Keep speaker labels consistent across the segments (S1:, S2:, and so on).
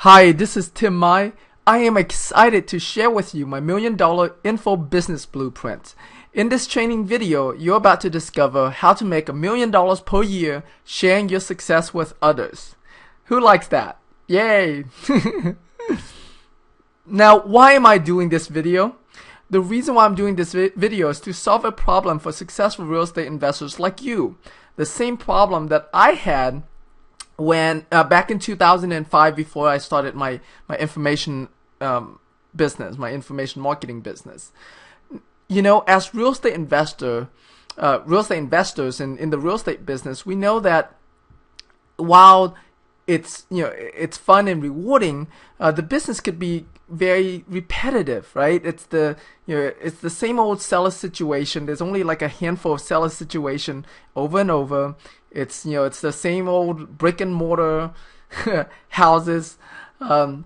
S1: Hi, this is Tim Mai. I am excited to share with you my $1,000,000 info business blueprint. In this training video, you're about to discover how to make $1,000,000 per year sharing your success with others. Who likes that? Yay! Now, why am I doing this video? The reason why I'm doing this video is to solve a problem for successful real estate investors like you. The same problem that I had when back in 2005, before I started my information business, my information marketing business. You know, as real estate investors in the real estate business, we know that while it's fun and rewarding, the business could be very repetitive, right? It's the same old seller situation. There's only like a handful of seller situation over and over. It's the same old brick and mortar houses, and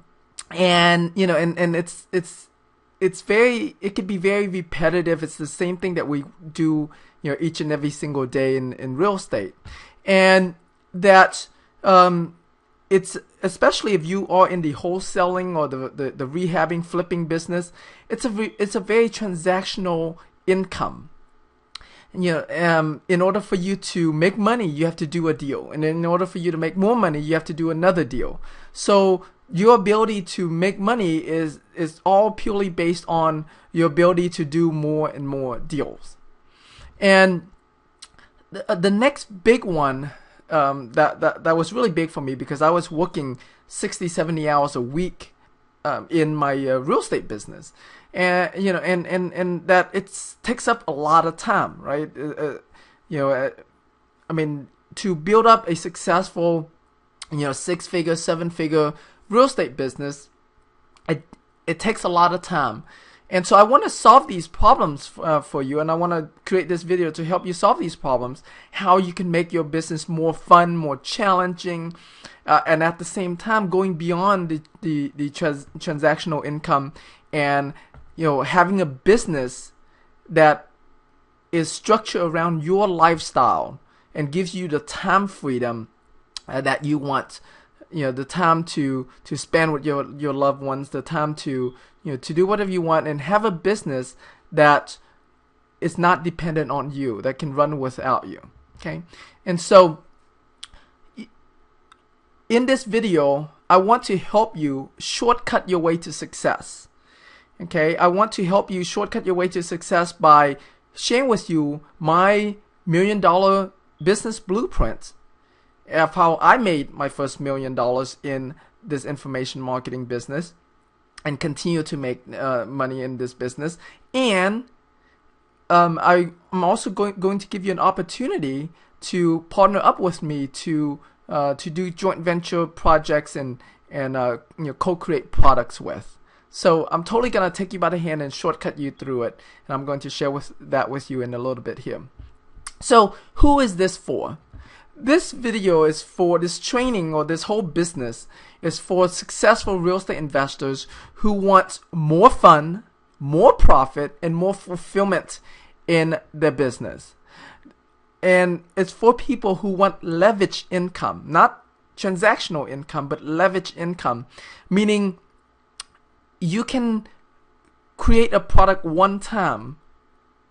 S1: it could be very repetitive. It's the same thing that we do each and every single day in real estate, and that it's especially if you are in the wholesaling or the rehabbing flipping business. It's a very transactional income. In order for you to make money, you have to do a deal, and in order for you to make more money, you have to do another deal. So your ability to make money is all purely based on your ability to do more and more deals. And the next big one that was really big for me, because I was working 60-70 hours a week in my real estate business. And that it takes up a lot of time, right? I mean, to build up a successful, 6-figure, 7-figure real estate business, it takes a lot of time. And so I want to solve these problems for you, and I want to create this video to help you solve these problems, how you can make your business more fun, more challenging, and at the same time going beyond the transactional income, and having a business that is structured around your lifestyle and gives you the time freedom that you want. The time to spend with your loved ones, the time to do whatever you want, and have a business that is not dependent on you, that can run without you. Okay? And so in this video, I want to help you shortcut your way to success. Okay, I want to help you shortcut your way to success by sharing with you my $1,000,000 business blueprint of how I made my first $1,000,000 in this information marketing business and continue to make money in this business. And I'm also going to give you an opportunity to partner up with me to do joint venture projects and co-create products with. So I'm totally going to take you by the hand and shortcut you through it. And I'm going to share that with you in a little bit here. So who is this for? This video is for this training, or this whole business is for successful real estate investors who want more fun, more profit, and more fulfillment in their business. And it's for people who want leverage income, not transactional income, but leverage income, meaning you can create a product one time,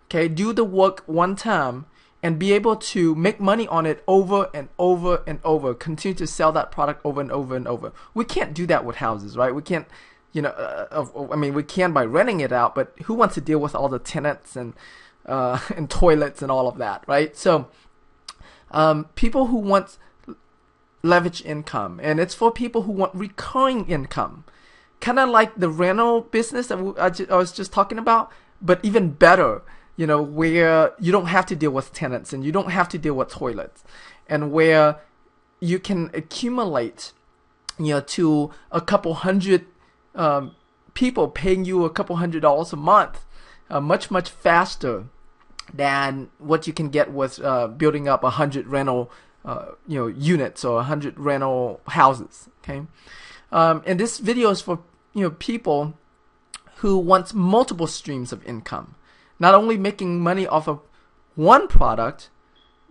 S1: okay, do the work one time, and be able to make money on it over and over and over, continue to sell that product over and over and over. We can't do that with houses, right? We can't, we can by renting it out, but who wants to deal with all the tenants and toilets and all of that, right? So people who want leverage income, and it's for people who want recurring income. Kind of like the rental business that I was just talking about, but even better, where you don't have to deal with tenants and you don't have to deal with toilets, and where you can accumulate, to a couple hundred people paying you a couple $100s a month, much faster than what you can get with building up 100 rental units or 100 rental houses. Okay, and this video is for people who want multiple streams of income, not only making money off of one product,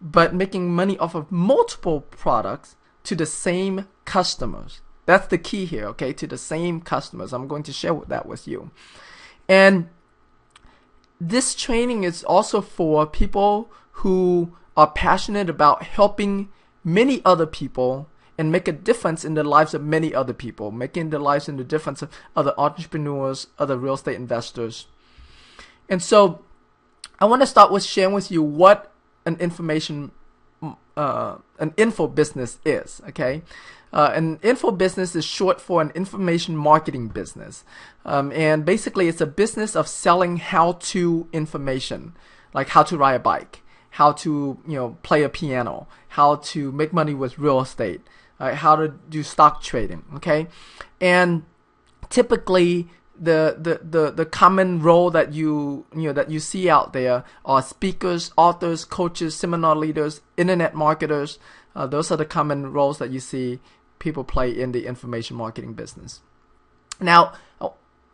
S1: but making money off of multiple products to the same customers. That's the key here, okay, to the same customers. I'm going to share that with you. And this training is also for people who are passionate about helping many other people and make a difference in the lives of many other people, making the lives and the difference of other entrepreneurs, other real estate investors. And so I want to start with sharing with you what an info business is, okay? An info business is short for an information marketing business. And basically it's a business of selling how-to information, like how to ride a bike, how to, play a piano, how to make money with real estate, how to do stock trading, okay? And typically the common role that you see out there are speakers, authors, coaches, seminar leaders, internet marketers. Those are the common roles that you see people play in the information marketing business. Now,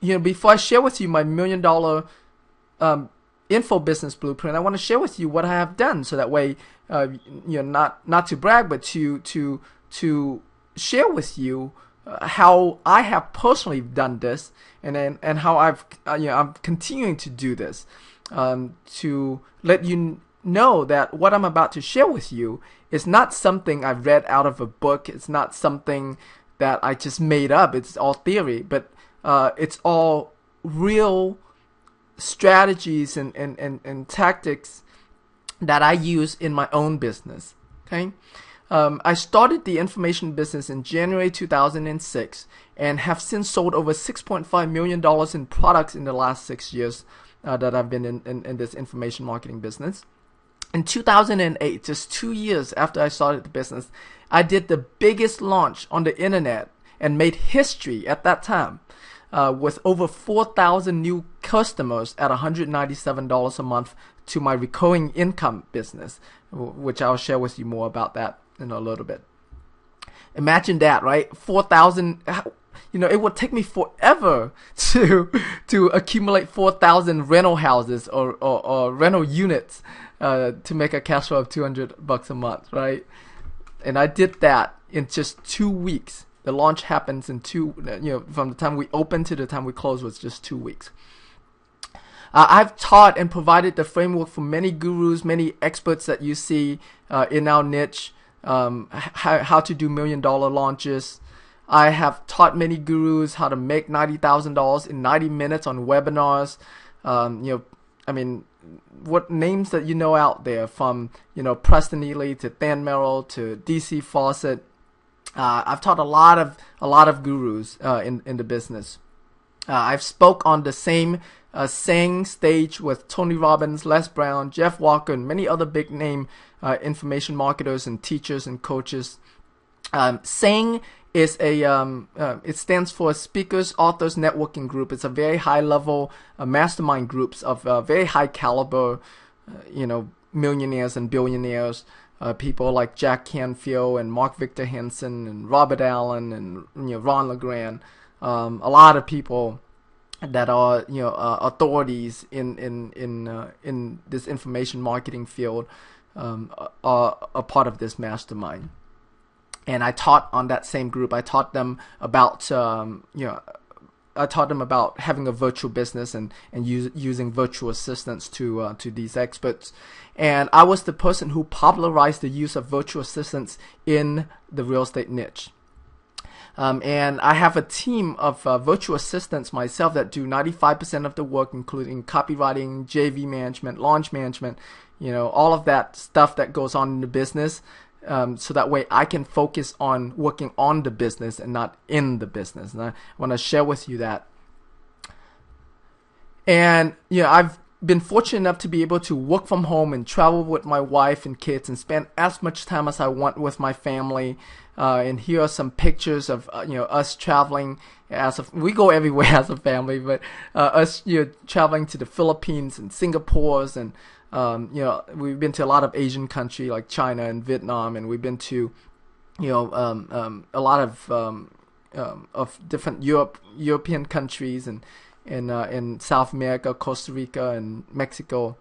S1: before I share with you my $1 million info business blueprint, I want to share with you what I have done, so that way, not to brag, but to share with you how I have personally done this, and how I'm continuing to do this, to let you know that what I'm about to share with you is not something I've read out of a book. It's not something that I just made up. It's all theory, but it's all real strategies and tactics that I use in my own business. Okay. I started the information business in January 2006 and have since sold over $6.5 million in products in the last 6 years that I've been in this information marketing business. In 2008, just 2 years after I started the business, I did the biggest launch on the internet and made history at that time, with over 4,000 new customers at $197 a month to my recurring income business, which I'll share with you more about that in a little bit. Imagine that, right? 4,000. It would take me forever to accumulate 4,000 rental houses or rental units to make a cash flow of $200 a month, right? And I did that in just 2 weeks. The launch happens in from the time we opened to the time we closed was just 2 weeks. I've taught and provided the framework for many gurus, many experts that you see in our niche, how to do $1 million launches. I have taught many gurus how to make $90,000 in 90 minutes on webinars. What names that out there, from Preston Ely to Dan Merrill to DC Fawcett. I've taught a lot of gurus in the business. I've spoke on the same saying stage with Tony Robbins, Les Brown, Jeff Walker, and many other big name information marketers and teachers and coaches. Saying is it stands for Speakers Authors Networking Group. It's a very high level mastermind groups of very high caliber, millionaires and billionaires, people like Jack Canfield and Mark Victor Hansen and Robert Allen and Ron LeGrand, a lot of people that are authorities in this information marketing field are a part of this mastermind. And I taught on that same group. I taught them about having a virtual business and using virtual assistants to these experts. And I was the person who popularized the use of virtual assistants in the real estate niche. And I have a team of virtual assistants myself that do 95% of the work, including copywriting, JV management, launch management, all of that stuff that goes on in the business. So that way I can focus on working on the business and not in the business. And I want to share with you that. And, I've been fortunate enough to be able to work from home and travel with my wife and kids and spend as much time as I want with my family. And here are some pictures of, us traveling we go everywhere as a family, but us, traveling to the Philippines and Singapore's and, we've been to a lot of Asian countries like China and Vietnam, and we've been to, a lot of different European countries and in South America, Costa Rica, and Mexico,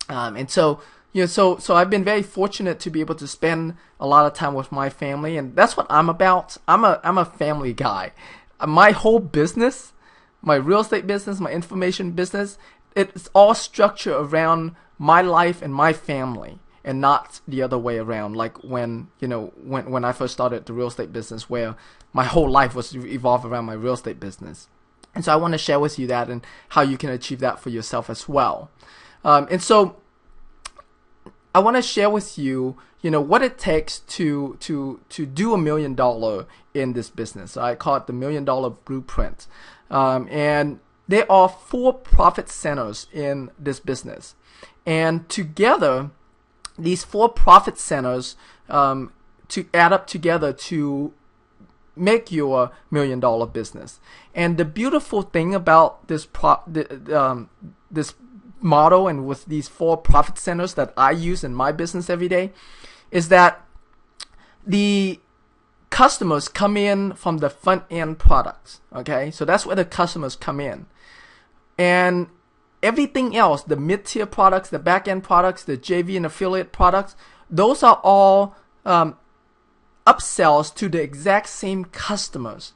S1: and so so I've been very fortunate to be able to spend a lot of time with my family, and that's what I'm about. I'm a family guy. My whole business, my real estate business, my information business, it's all structured around my life and my family, and not the other way around. Like when I first started the real estate business, where my whole life was evolved around my real estate business. And so I want to share with you that and how you can achieve that for yourself as well. And so I want to share with you, what it takes to do $1 million in this business. I call it the $1 million blueprint. And there are 4 profit centers in this business. And together, these 4 profit centers to add up together to make your $1 million business. And the beautiful thing about this this model and with these 4 profit centers that I use in my business every day is that the customers come in from the front end products. Okay, so that's where the customers come in, and everything else, the mid tier products, the back end products, the JV and affiliate products, those are all upsells to the exact same customers.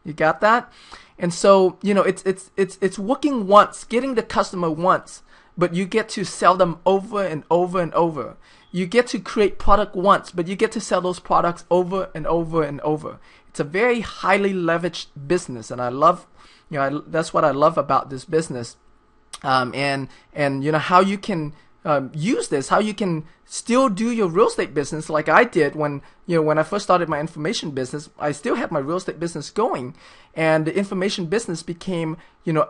S1: You got that? And so it's working once, getting the customer once, but you get to sell them over and over and over. You get to create product once, but you get to sell those products over and over and over. It's a very highly leveraged business, and I love, that's what I love about this business. And how you can use this, how you can still do your real estate business like I did when I first started my information business. I still had my real estate business going, and the information business became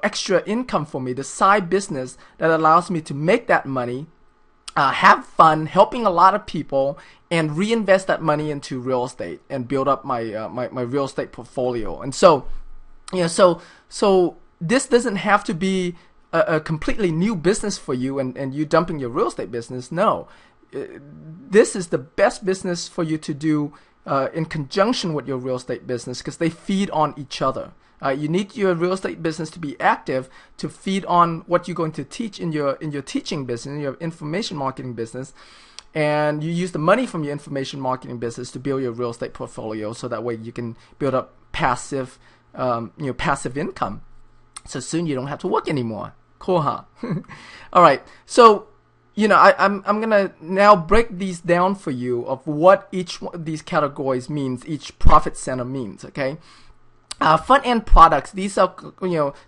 S1: extra income for me, the side business that allows me to make that money, have fun helping a lot of people, and reinvest that money into real estate and build up my my real estate portfolio. And so so this doesn't have to be a completely new business for you and you dumping your real estate business. No, this is the best business for you to do in conjunction with your real estate business, because they feed on each other. You need your real estate business to be active to feed on what you're going to teach in your teaching business, in your information marketing business. And you use the money from your information marketing business to build your real estate portfolio, so that way you can build up passive passive income. So soon you don't have to work anymore. Cool, huh? All right. So, I'm gonna now break these down for you of what each one of these categories means, each profit center means. Okay. Front end products. These are,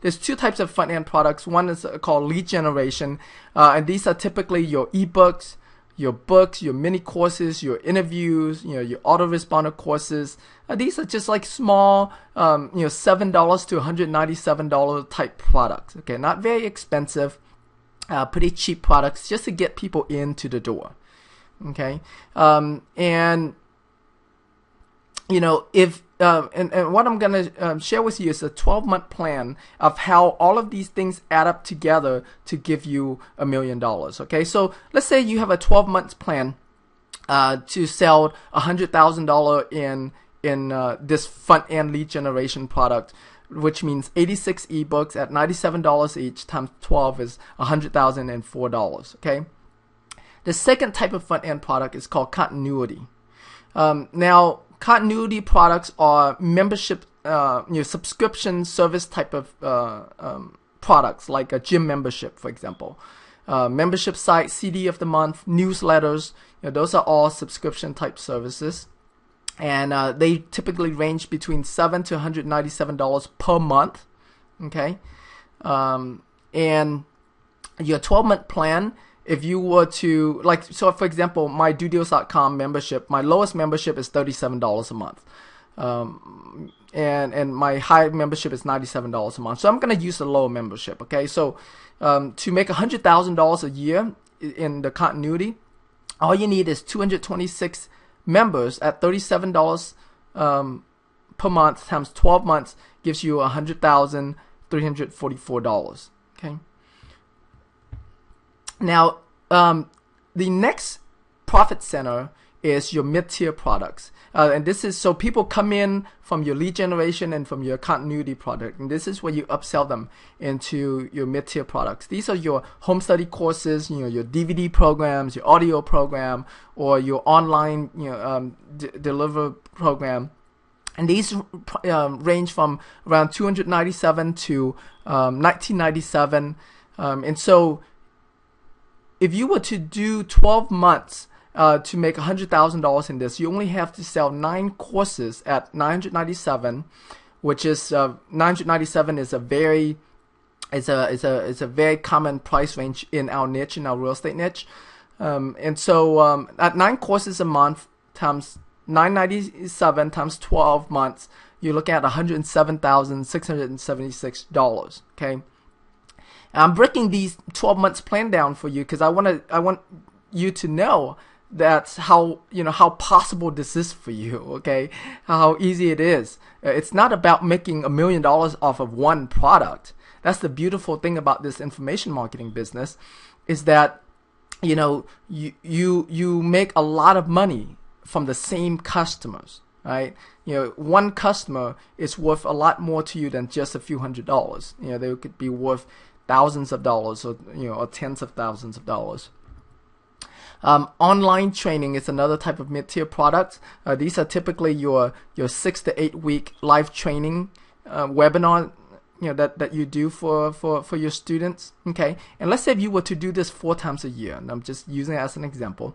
S1: there's 2 types of front end products. One is called lead generation, and these are typically your ebooks, your books, your mini courses, your interviews, your autoresponder courses. These are just like small, $7 to $197 type products. Okay, not very expensive, pretty cheap products just to get people into the door. Okay, and if and what I'm gonna share with you is a 12-month plan of how all of these things add up together to give you $1 million. Okay, so let's say you have a 12-month plan to sell $100,000 in this front-end lead generation product, which means 86 ebooks at $97 each times 12 is $100,004. Okay. The second type of front-end product is called continuity. Now, continuity products are membership, subscription service type of products, like a gym membership, for example. Membership site, CD of the month, newsletters, those are all subscription type services. And they typically range between $7 to $197 per month. Okay. And your 12-month plan, if you were to, so for example, my dodeals.com membership, my lowest membership is $37 a month. And my high membership is $97 a month. So I'm going to use the lower membership. Okay. So to make $100,000 a year in the continuity, all you need is 226 members at $37 per month times 12 months gives you $100,344. Okay. Now, the next profit center is your mid-tier products. And this is so people come in from your lead generation and from your continuity product, and this is where you upsell them into your mid-tier products. These are your home study courses, your DVD programs, your audio program, or your online deliver program. And these range from around $297 to $1997. And so if you were to do 12 months to make $100,000 in this, you only have to sell 9 courses at $997, which is $997 is a very common price range in our niche, in our real estate niche. And so at 9 courses a month times $997 times 12 months, you're looking at $107,676. Okay, and I'm breaking these 12 months plan down for you because I want you to know that's how possible this is for you. Okay, how easy it is. It's not about making $1 million off of one product. That's the beautiful thing about this information marketing business, is that you make a lot of money from the same customers, right? One customer is worth a lot more to you than just a few $100s. They could be worth thousands of dollars, or tens of thousands of dollars. Online training is another type of mid-tier product. These are typically your 6 to 8 week live training webinar that you do for your students. Okay, and let's say if you were to do this 4 times a year, and I'm just using it as an example.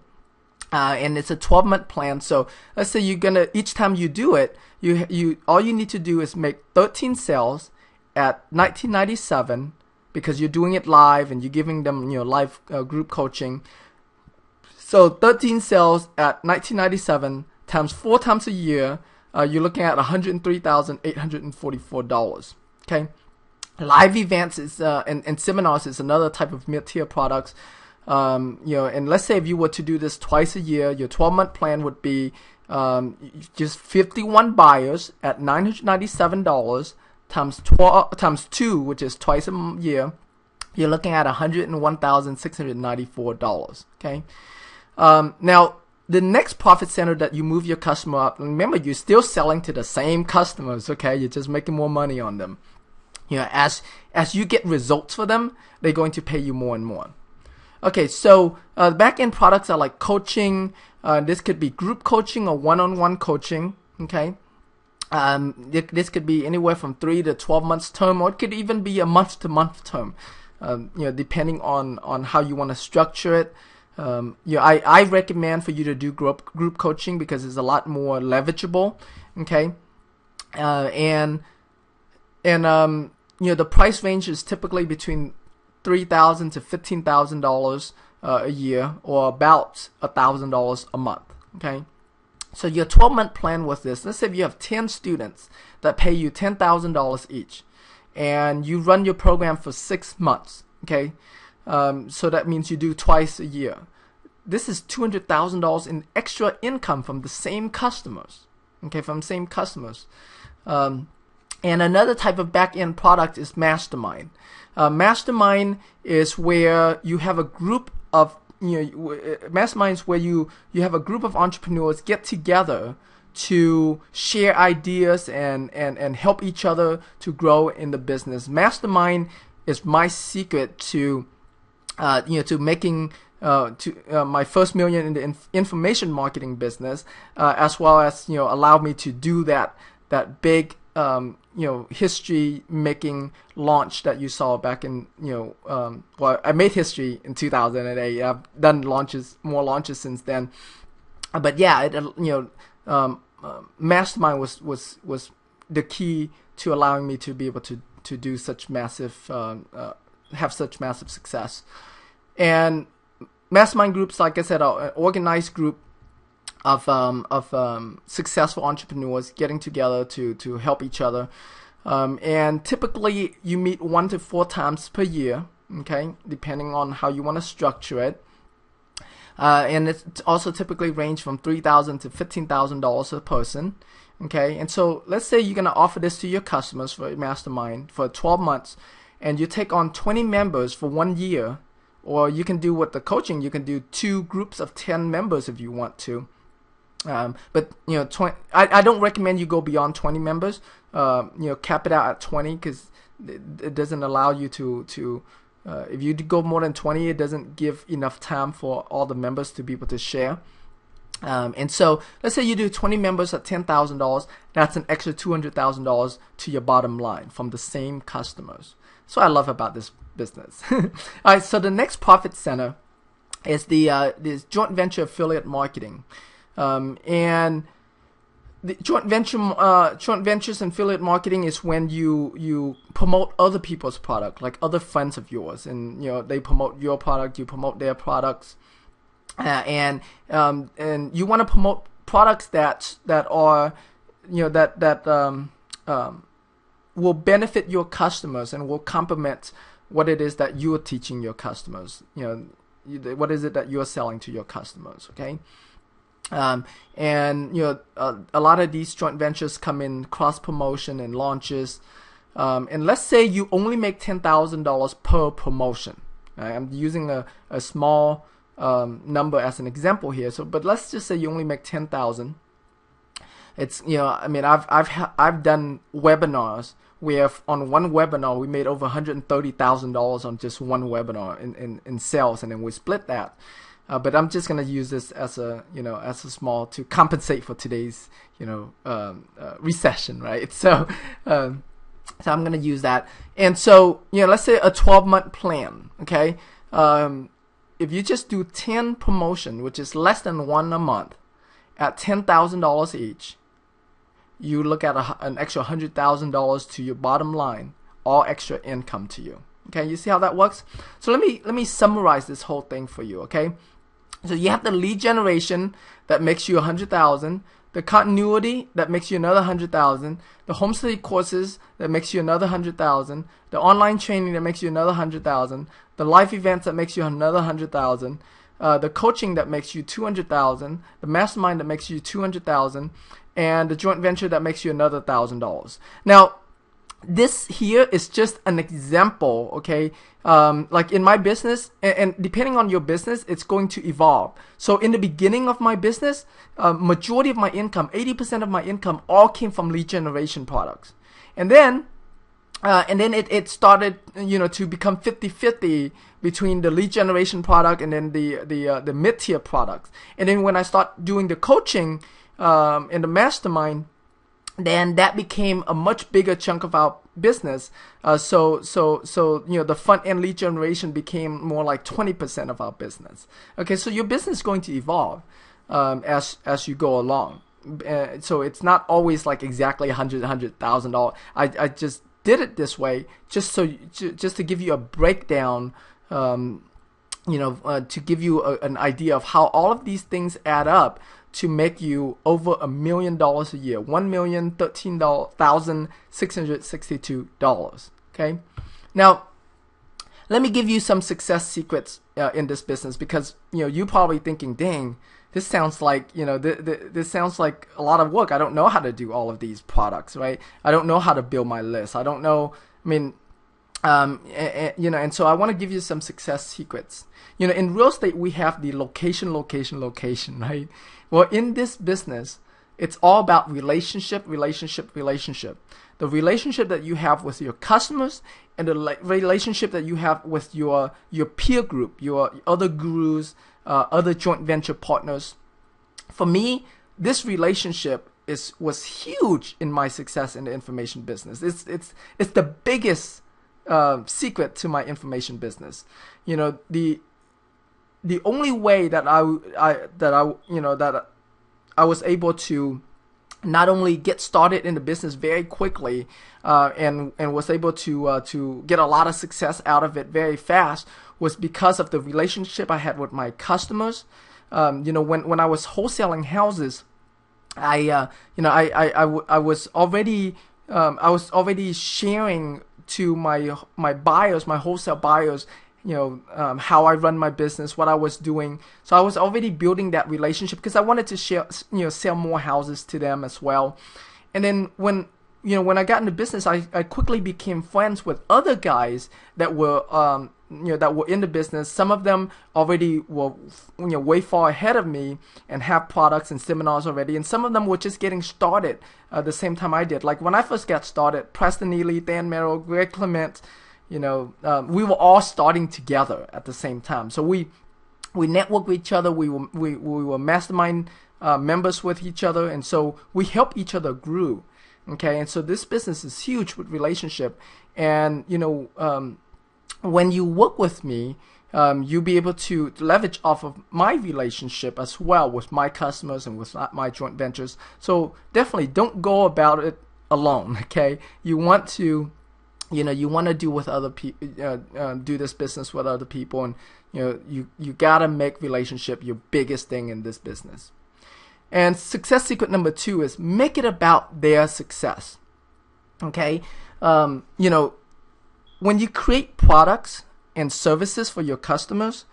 S1: And it's a 12-month plan. So let's say each time you do it, you all you need to do is make 13 sales at $1997, because you're doing it live and you're giving them live group coaching. So 13 sales at $1997 times 4 times a year, you're looking at $103,844. Okay, live events is and seminars is another type of mid-tier products. And let's say if you were to do this twice a year, your 12-month plan would be just 51 buyers at $997 times 2, which is twice a year. You're looking at $101,694. Okay. Now the next profit center that you move your customer up, remember, you're still selling to the same customers. Okay, you're just making more money on them. As you get results for them, they're going to pay you more and more. Okay, so back-end products are like coaching. This could be group coaching or one-on-one coaching. Okay, this could be anywhere from 3 to 12 months term, or it could even be a month-to-month term. Depending on how you want to structure it. I recommend for you to do group coaching because it's a lot more leverageable. Okay, and the price range is typically between $3,000 to $15,000 a year, or about $1,000 a month. Okay, so your 12-month plan with this, let's say if you have 10 students that pay you $10,000 each, and you run your program for 6 months. Okay, so that means you do twice a year. This is $200,000 in extra income from the same customers. Okay, from same customers. And another type of back-end product is Mastermind. Mastermind is where you have a group of Mastermind is where you have a group of entrepreneurs get together to share ideas and help each other to grow in the business. Mastermind is my secret to making my first million in the information marketing business, as well as allow me to do that big history making launch that you saw back in I made history in 2008. I've done more launches since then, but yeah, Mastermind was the key to allowing me to be able to do such massive have such massive success. And Mastermind groups, like I said, are an organized group of successful entrepreneurs getting together to help each other. And typically you meet 1 to 4 times per year, okay, depending on how you want to structure it. And it's also typically range from $3,000 to $15,000 a person. Okay, and so let's say you're going to offer this to your customers for Mastermind for 12 months, and you take on 20 members for 1 year. Or you can do with the coaching, you can do 2 groups of 10 members if you want to. But you know, 20, I don't recommend you go beyond 20 members. You know, cap it out at 20 because it doesn't allow you to if you go more than 20, it doesn't give enough time for all the members to be able to share. And so let's say you do 20 members at $10,000. That's an extra $200,000 to your bottom line from the same customers. So I love about this business. All right. So the next profit center is this joint venture affiliate marketing, and the joint ventures and affiliate marketing is when you promote other people's product, like other friends of yours, and you know they promote your product, you promote their products. And you want to promote products that are, you know, that will benefit your customers and will complement what it is that you are teaching your customers. You know, what is it that you're selling to your customers? Okay, and you know, a lot of these joint ventures come in cross promotion and launches. And let's say you only make $10,000 per promotion. Right? I'm using a small number as an example here. So, but let's just say you only make 10,000. It's, you know, I mean, I've done webinars where on one webinar we made over $130,000 on just one webinar in sales, and then we split that. But I'm just gonna use this as a, you know, as a small to compensate for today's, you know, recession, right? So, so I'm gonna use that. And so, you know, let's say a 12-month plan, okay? If you just do 10 promotion, which is less than one a month, at $10,000 each, you look at an extra $100,000 to your bottom line, all extra income to you. Okay, you see how that works? So let me summarize this whole thing for you. Okay, so you have the lead generation that makes you $100,000, the continuity that makes you another $100,000, the home study courses that makes you another $100,000, the online training that makes you another $100,000, the live events that makes you another $100,000, the coaching that makes you $200,000, the mastermind that makes you $200,000, and the joint venture that makes you another $1,000. Now, this here is just an example, okay? Like in my business, and depending on your business, it's going to evolve. So in the beginning of my business, majority of my income, 80% of my income, all came from lead generation products. And then it started, you know, to become 50-50 between the lead generation product and then the mid-tier products. And then when I start doing the coaching in the mastermind, then that became a much bigger chunk of our business. So you know, the front end lead generation became more like 20% of our business. Okay, so your business is going to evolve as you go along. So it's not always like exactly $100,000. I just did it this way just to give you a breakdown. You know, to give you an idea of how all of these things add up to make you over $1 million a year, $1,013,662. Okay, now let me give you some success secrets in this business, because you know you're probably thinking, "Dang, this sounds like, you know, this sounds like a lot of work. I don't know how to do all of these products, right? I don't know how to build my list. I don't know. I mean." You know, and so I want to give you some success secrets. You know, in real estate, we have the location, right? Well, in this business, it's all about relationship. The relationship that you have with your customers, and the relationship that you have with your peer group, your other gurus, other joint venture partners. For me, this relationship was huge in my success in the information business. It's the biggest secret to my information business. You know, the only way that I was able to not only get started in the business very quickly and was able to get a lot of success out of it very fast was because of the relationship I had with my customers. You know, when I was wholesaling houses, I was already sharing to my buyers, my wholesale buyers, you know, how I run my business, what I was doing. So I was already building that relationship because I wanted to sell more houses to them as well. And then when I got into business, I quickly became friends with other guys that were that were in the business. Some of them already were way far ahead of me and have products and seminars already, and some of them were just getting started the same time I did. Like when I first got started, Preston Neely, Dan Merrill, Greg Clement, we were all starting together at the same time. So we networked with each other. We were mastermind members with each other, and so we help each other grow. Okay, and so this business is huge with relationship, and when you work with me, you'll be able to leverage off of my relationship as well with my customers and with my joint ventures. So definitely don't go about it alone. Okay, you want to do with other people, do this business with other people, and you gotta make relationship your biggest thing in this business. And success secret number 2 is make it about their success. Okay, when you create products and services for your customers,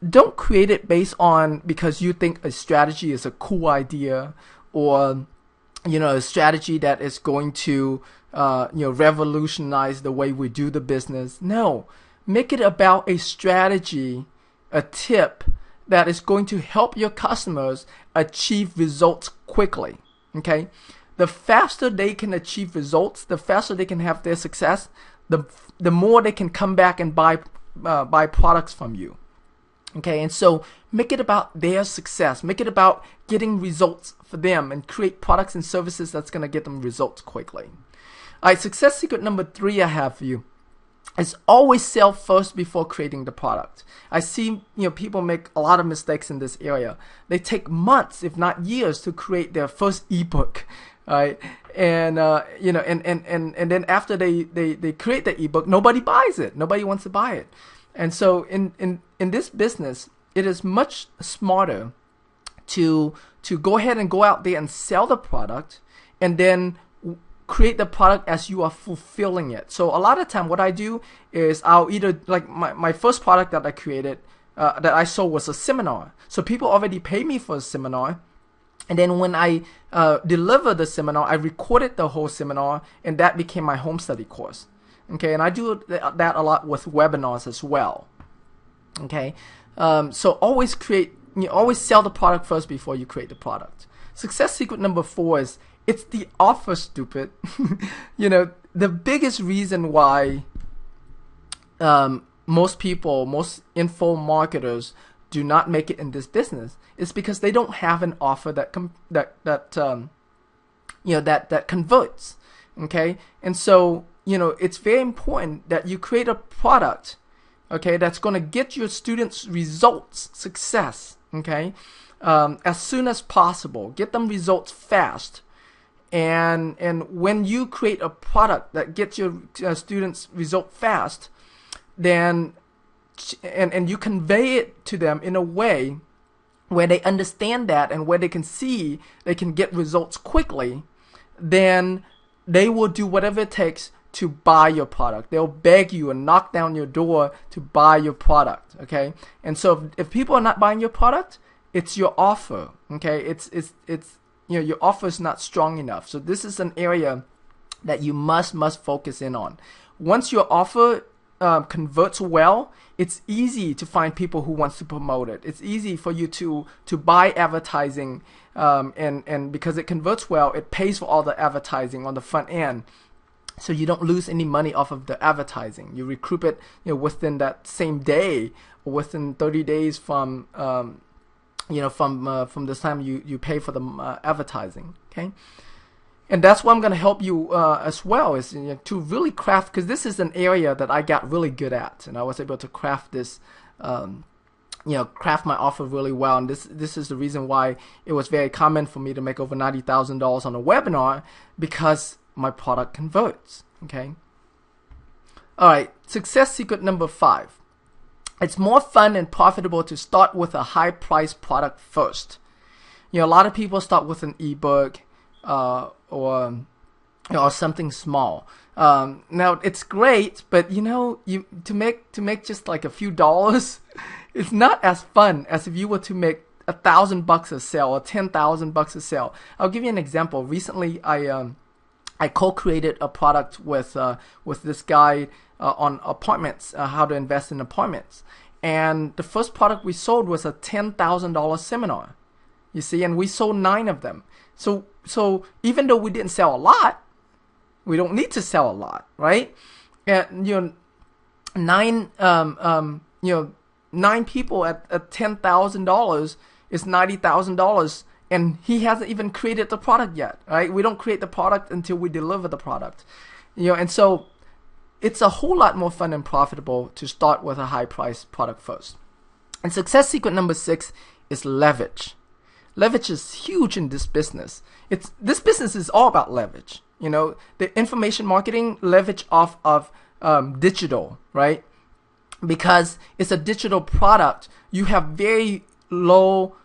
S1: don't create it based on because you think a strategy is a cool idea, or a strategy that is going to revolutionize the way we do the business. No, make it about a strategy, a tip that is going to help your customers achieve results quickly. Okay, the faster they can achieve results, the faster they can have their success, the more they can come back and buy products from you. Okay, and so make it about their success. Make it about getting results for them, and create products and services that's going to get them results quickly. All right, success secret number 3 I have for you is always sell first before creating the product. I see people make a lot of mistakes in this area. They take months, if not years, to create their first ebook, right? And and then after they create the ebook, nobody buys it. Nobody wants to buy it. And so in this business, it is much smarter to go ahead and go out there and sell the product, and then create the product as you are fulfilling it. So a lot of time what I do is I'll either, like my first product that I created, that I sold, was a seminar. So people already pay me for a seminar, and then when I deliver the seminar, I recorded the whole seminar, and that became my home study course. Okay, and I do that a lot with webinars as well. Okay, so always sell the product first before you create the product. Success secret number 4 is it's the offer, stupid. The biggest reason why most info marketers do not make it in this business is because they don't have an offer that converts. Okay, and so it's very important that you create a product, okay, that's going to get your students results, success, okay, as soon as possible. Get them results fast. And when you create a product that gets your students result fast, then and you convey it to them in a way where they understand that, and where they can see they can get results quickly, then they will do whatever it takes to buy your product. They'll beg you and knock down your door to buy your product. Okay, and so if people are not buying your product, it's your offer. Okay, it's your offer is not strong enough. So this is an area that you must focus in on. Once your offer converts well, it's easy to find people who wants to promote it. It's easy for you to buy advertising, and because it converts well, it pays for all the advertising on the front end. So you don't lose any money off of the advertising. You recoup it within that same day, or within 30 days from from this time you pay for the advertising. Okay, and that's what I'm going to help you as well, is to really craft, because this is an area that I got really good at, and I was able to craft this craft my offer really well. And this is the reason why it was very common for me to make over $90,000 on a webinar, because my product converts. Okay, all right, success secret number 5. It's more fun and profitable to start with a high price product first. A lot of people start with an ebook or something small. Now it's great, but to make just like a few dollars, it's not as fun as if you were to make $1,000 a sale or $10,000 a sale. I'll give you an example. Recently, I I co-created a product with this guy on apartments, how to invest in apartments. And the first product we sold was a $10,000 seminar. You see, and we sold 9 of them. So even though we didn't sell a lot, we don't need to sell a lot, right? And 9 people at $10,000 is $90,000, and he hasn't even created the product yet, right? We don't create the product until we deliver the product, and so it's a whole lot more fun and profitable to start with a high price product first. And success secret number 6 is leverage. Leverage is huge in this business. This business is all about leverage. The information marketing leverage off of digital, right? Because it's a digital product, you have very low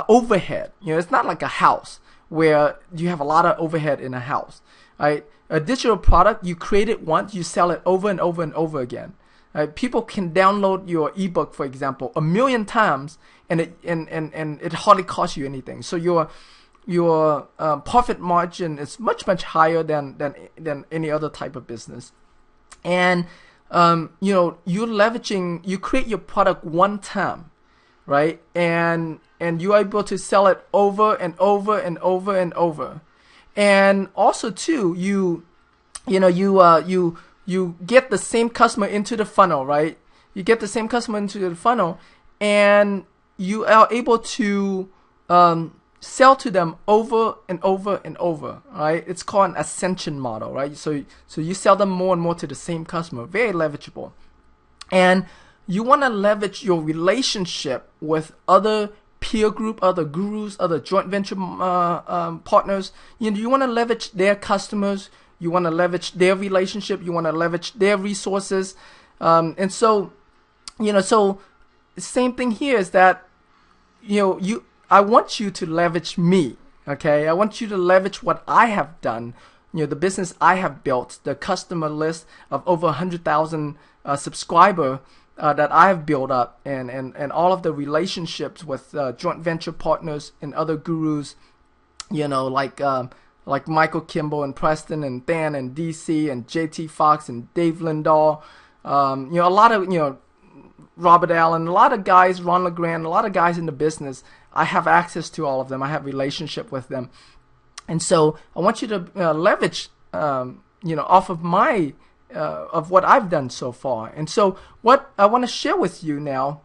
S1: overhead. It's not like a house where you have a lot of overhead in a house, right? A digital product, you create it once, you sell it over and over and over again. People can download your ebook, for example, 1 million times, and it hardly costs you anything. So your profit margin is much higher than any other type of business. And you're leveraging. You create your product one time, right? And you're able to sell it over and over and over and over. And also too, you get the same customer into the funnel, right? You get the same customer into the funnel, and you are able to sell to them over and over and over, right? It's called an ascension model, right? So you sell them more and more to the same customer, very leverageable. And you want to leverage your relationship with other peer group, other gurus, other joint venture partners. You want to leverage their customers. You want to leverage their relationship. You want to leverage their resources. And so, so the same thing here is that, I want you to leverage me, okay? I want you to leverage what I have done, the business I have built, the customer list of over 100,000 subscriber that I have built up, and all of the relationships with joint venture partners and other gurus, like Michael Kimball and Preston and Dan and DC and JT Fox and Dave Lindahl, a lot of, Robert Allen, a lot of guys, Ron LeGrand, a lot of guys in the business. I have access to all of them. I have relationship with them. And so I want you to leverage, off of my, of what I've done so far. And so what I want to share with you now,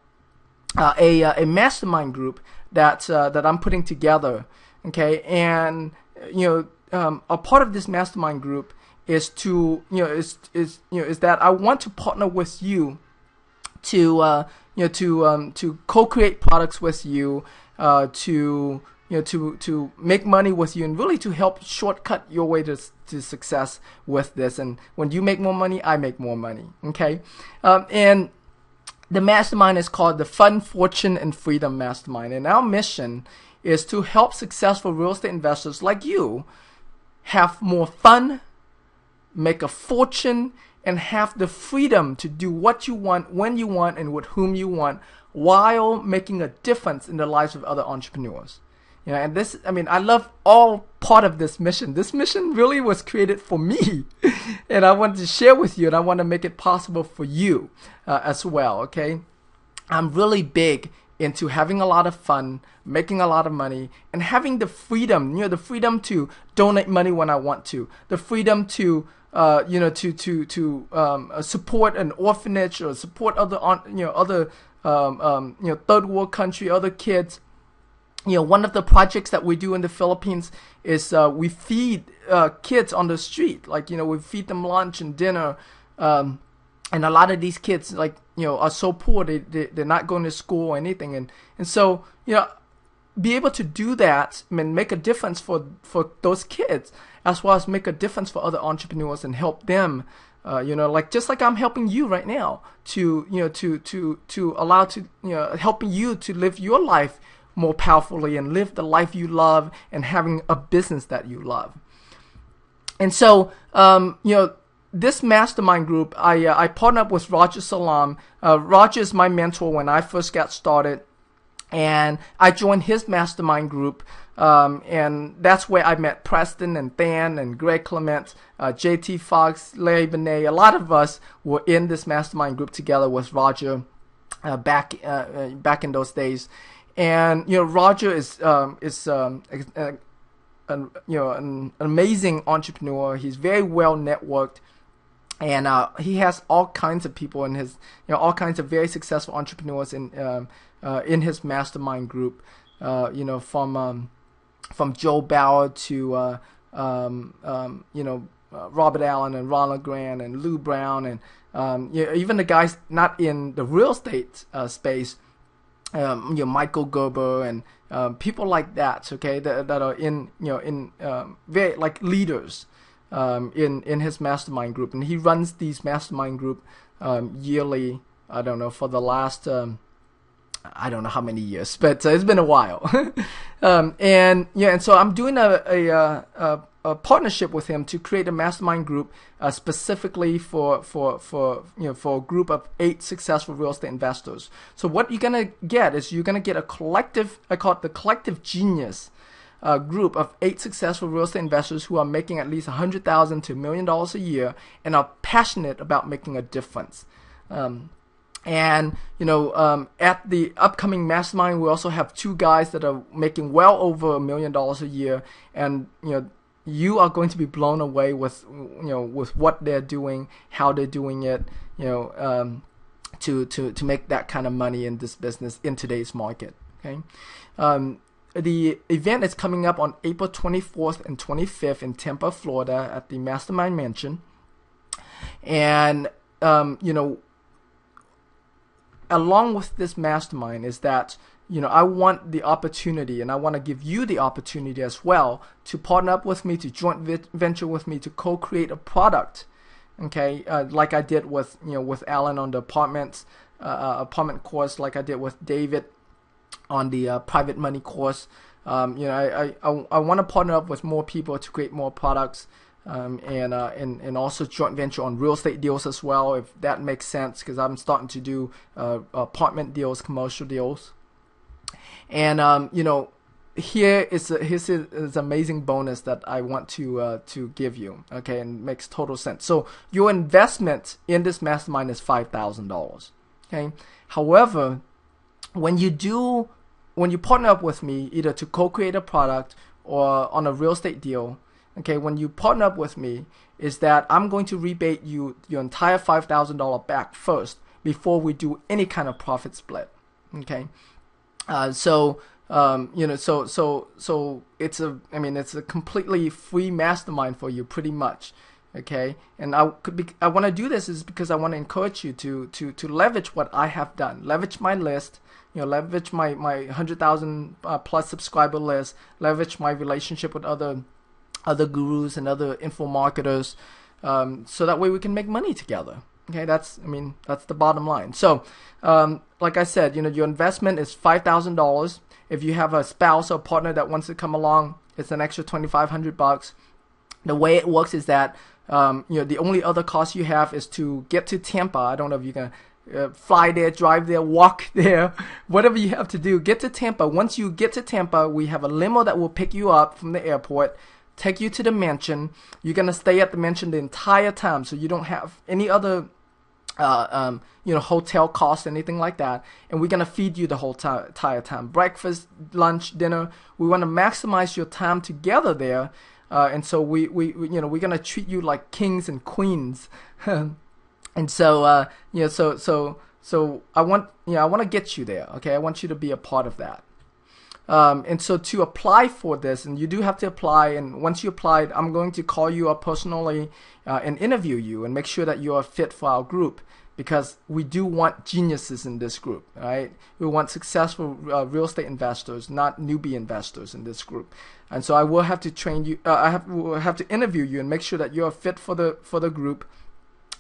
S1: a mastermind group that I'm putting together. Okay. And, a part of this mastermind group is to, is that I want to partner with you to co-create products with you, to make money with you, and really to help shortcut your way to success with this. And when you make more money, I make more money. Okay, and the mastermind is called the Fun, Fortune, and Freedom Mastermind. And our mission is to help successful real estate investors like you have more fun, make a fortune, and have the freedom to do what you want, when you want, and with whom you want, while making a difference in the lives of other entrepreneurs. And this, I love all part of this mission. This mission really was created for me, and I wanted to share with you, and I want to make it possible for you as well, okay? I'm really big into having a lot of fun, making a lot of money, and having the freedom, the freedom to donate money when I want to, the freedom to support an orphanage or support other third world country, other kids. One of the projects that we do in the Philippines is we feed kids on the street. We feed them lunch and dinner. And a lot of these kids, are so poor, they're not going to school or anything. And so, be able to do that, make a difference for those kids, as well as make a difference for other entrepreneurs and help them, just like I'm helping you right now to allow to, helping you to live your life more powerfully and live the life you love and having a business that you love. And so, this mastermind group, I partnered up with Roger Salam. Roger is my mentor when I first got started. And I joined his mastermind group And that's where I met Preston and Than and Greg Clement, JT Fox, Larry Benet. A lot of us were in this mastermind group together with Roger back in those days. And Roger is an amazing entrepreneur. He's very well networked. And he has all kinds of people in his, all kinds of very successful entrepreneurs in his mastermind group. From Joe Bauer to Robert Allen and Ronald Grant and Lou Brown and even the guys not in the real estate space, Michael Gerber and people like that. Okay, that are in very like leaders. In his mastermind group, and he runs these mastermind group yearly. I don't know, for the last I don't know how many years, but it's been a while. And so I'm doing a partnership with him to create a mastermind group specifically for a group of 8 successful real estate investors. So what you're gonna get is you're gonna get a collective, I call it the collective genius group of 8 successful real estate investors who are making at least $100,000 to $1 million a year and are passionate about making a difference. At the upcoming mastermind, we also have 2 guys that are making well over $1 million a year, and you are going to be blown away with with what they're doing, how they're doing it, to make that kind of money in this business in today's market. Okay. The event is coming up on April 24th and 25th in Tampa, Florida at the Mastermind Mansion. And, along with this mastermind is that, I want the opportunity, and I want to give you the opportunity as well to partner up with me, to joint venture with me, to co-create a product. Okay. Like I did with Alan on the apartment course, like I did with David on the private money course. I want to partner up with more people to create more products, and also joint venture on real estate deals as well, if that makes sense, because I'm starting to do apartment deals, commercial deals. And here's an amazing bonus that I want to give you. Okay, and it makes total sense. So your investment in this mastermind is $5,000. Okay, however, when you partner up with me, either to co-create a product or on a real estate deal, okay, when you partner up with me, is that I'm going to rebate you your entire $5,000 back first before we do any kind of profit split. Okay, so it's a completely free mastermind for you, pretty much. Okay, and I want to do this is because I want to encourage you to leverage what I have done, leverage my list, leverage my 100,000 plus subscriber list, leverage my relationship with other gurus and other info marketers, so that way we can make money together. Okay, that's the bottom line. So, like I said, your investment is $5,000. If you have a spouse or partner that wants to come along, it's an extra $2,500. The way it works is that the only other cost you have is to get to Tampa. I don't know if you can fly there, drive there, walk there, whatever you have to do. Get to Tampa. Once you get to Tampa, we have a limo that will pick you up from the airport, take you to the mansion. You're gonna stay at the mansion the entire time, so you don't have any other hotel costs, anything like that. And we're gonna feed you the whole entire time, breakfast, lunch, dinner. We want to maximize your time together there. And so we're gonna treat you like kings and queens, and so so I want to get you there. Okay, I want you to be a part of that. And so to apply for this, and you do have to apply, and once you applied, I'm going to call you up personally and interview you and make sure that you are fit for our group, because we do want geniuses in this group, right? We want successful real estate investors, not newbie investors in this group. And so I will have to train you. Will have to interview you and make sure that you are fit for the group,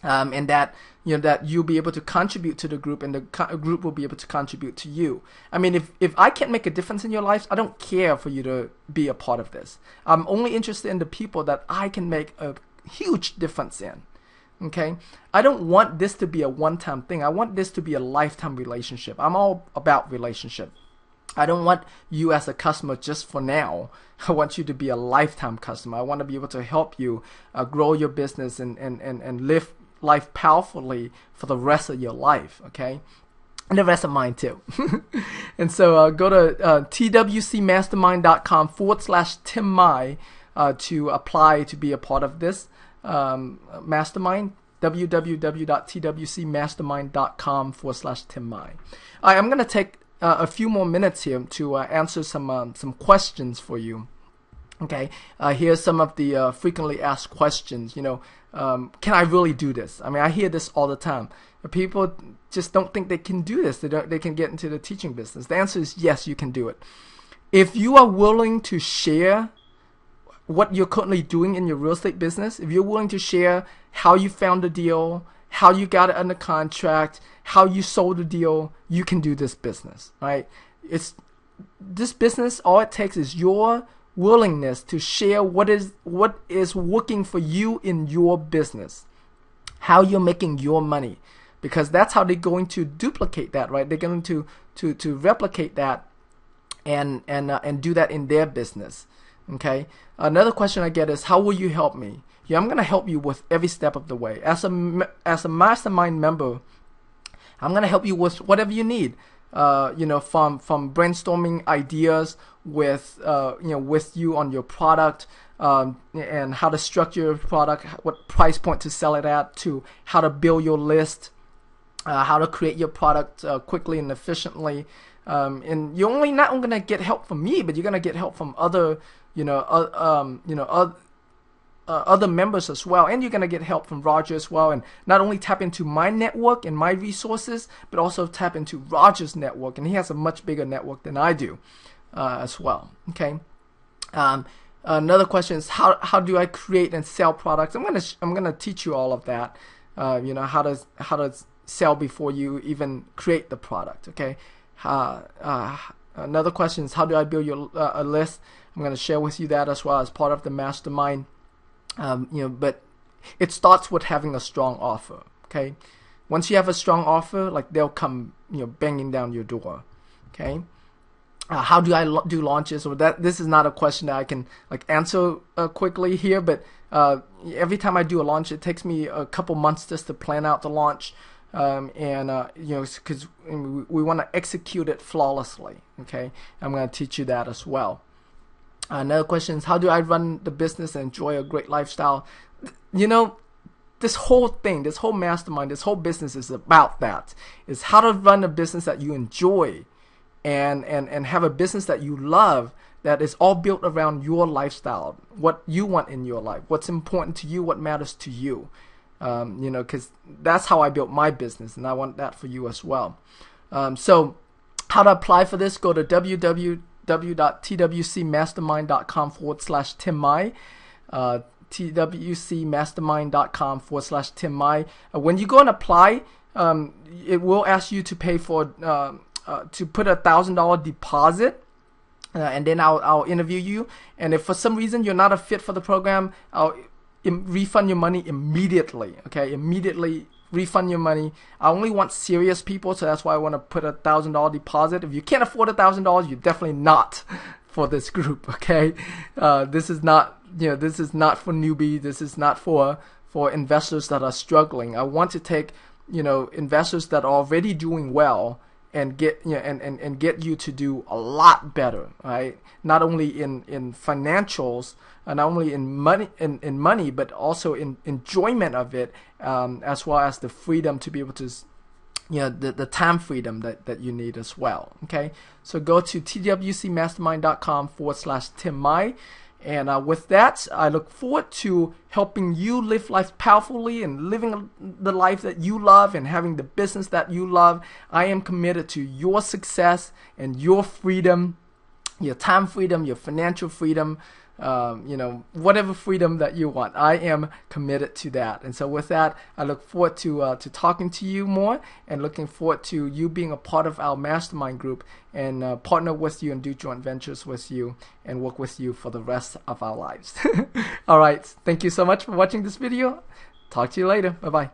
S1: and that that you'll be able to contribute to the group, and the group will be able to contribute to you. I mean, if I can't make a difference in your life, I don't care for you to be a part of this. I'm only interested in the people that I can make a huge difference in. Okay, I don't want this to be a one-time thing. I want this to be a lifetime relationship. I'm all about relationship. I don't want you as a customer just for now. I want you to be a lifetime customer. I want to be able to help you grow your business and live life powerfully for the rest of your life, okay? And the rest of mine too. And so go to twcmastermind.com/Tim Mai to apply to be a part of this mastermind. www.twcmastermind.com/Tim Mai. I'm going to take a few more minutes here to answer some questions for you. Okay, here's some of the frequently asked questions. Can I really do this? I mean, I hear this all the time. People just don't think they can do this. They can get into the teaching business. The answer is yes, you can do it. If you are willing to share what you're currently doing in your real estate business, if you're willing to share how you found the deal, how you got it under contract, how you sold the deal, you can do this business, right? This business, all it takes is your willingness to share what is working for you in your business, how you're making your money, because that's how they're going to duplicate that, right? They're going to replicate that and do that in their business. Okay. Another question I get is, how will you help me? Yeah, I'm going to help you with every step of the way. As a mastermind member, I'm going to help you with whatever you need. From brainstorming ideas with you on your product, and how to structure your product, what price point to sell it at, to how to build your list, how to create your product quickly and efficiently. And you're not only going to get help from me, but you're going to get help from other other members as well, and you're going to get help from Roger as well, and not only tap into my network and my resources, but also tap into Roger's network, and he has a much bigger network than I do as well. Okay. Another question is, how do I create and sell products? I'm gonna teach you all of that. How to sell before you even create the product. Okay. Another question is, how do I build a list? I'm going to share with you that as well as part of the mastermind. But it starts with having a strong offer. Okay, once you have a strong offer, like, they'll come, banging down your door. Okay, how do I do launches? Or this is not a question that I can answer quickly here. But every time I do a launch, it takes me a couple months just to plan out the launch. Because we want to execute it flawlessly. Okay, I'm going to teach you that as well. Another question is, how do I run the business and enjoy a great lifestyle? This whole thing, this whole mastermind, this whole business is about that. It's how to run a business that you enjoy and have a business that you love, that is all built around your lifestyle, what you want in your life, what's important to you, what matters to you. Because that's how I built my business, and I want that for you as well. So how to apply for this, go to www.twcmastermind.com/Tim Mai, twcmastermind.com/Tim Mai. When you go and apply, it will ask you to pay for to put $1,000 deposit, and then I'll interview you. And if for some reason you're not a fit for the program, I'll refund your money immediately. Okay, immediately refund your money. I only want serious people, so that's why I want to put $1,000 deposit. If you can't afford $1,000, you're definitely not for this group. Okay, this is not for newbies. This is not for investors that are struggling. I want to take investors that are already doing well and get and get you to do a lot better, right? Not only in financials, not only in money, but also in enjoyment of it, as well as the freedom to be able to, the time freedom that you need as well. Okay, so go to twcmastermind.com/Tim Mai. And with that, I look forward to helping you live life powerfully and living the life that you love and having the business that you love. I am committed to your success and your freedom, your time freedom, your financial freedom, whatever freedom that you want. I am committed to that. And so with that, I look forward to talking to you more, and looking forward to you being a part of our mastermind group and partner with you and do joint ventures with you and work with you for the rest of our lives. All right. Thank you so much for watching this video. Talk to you later. Bye-bye.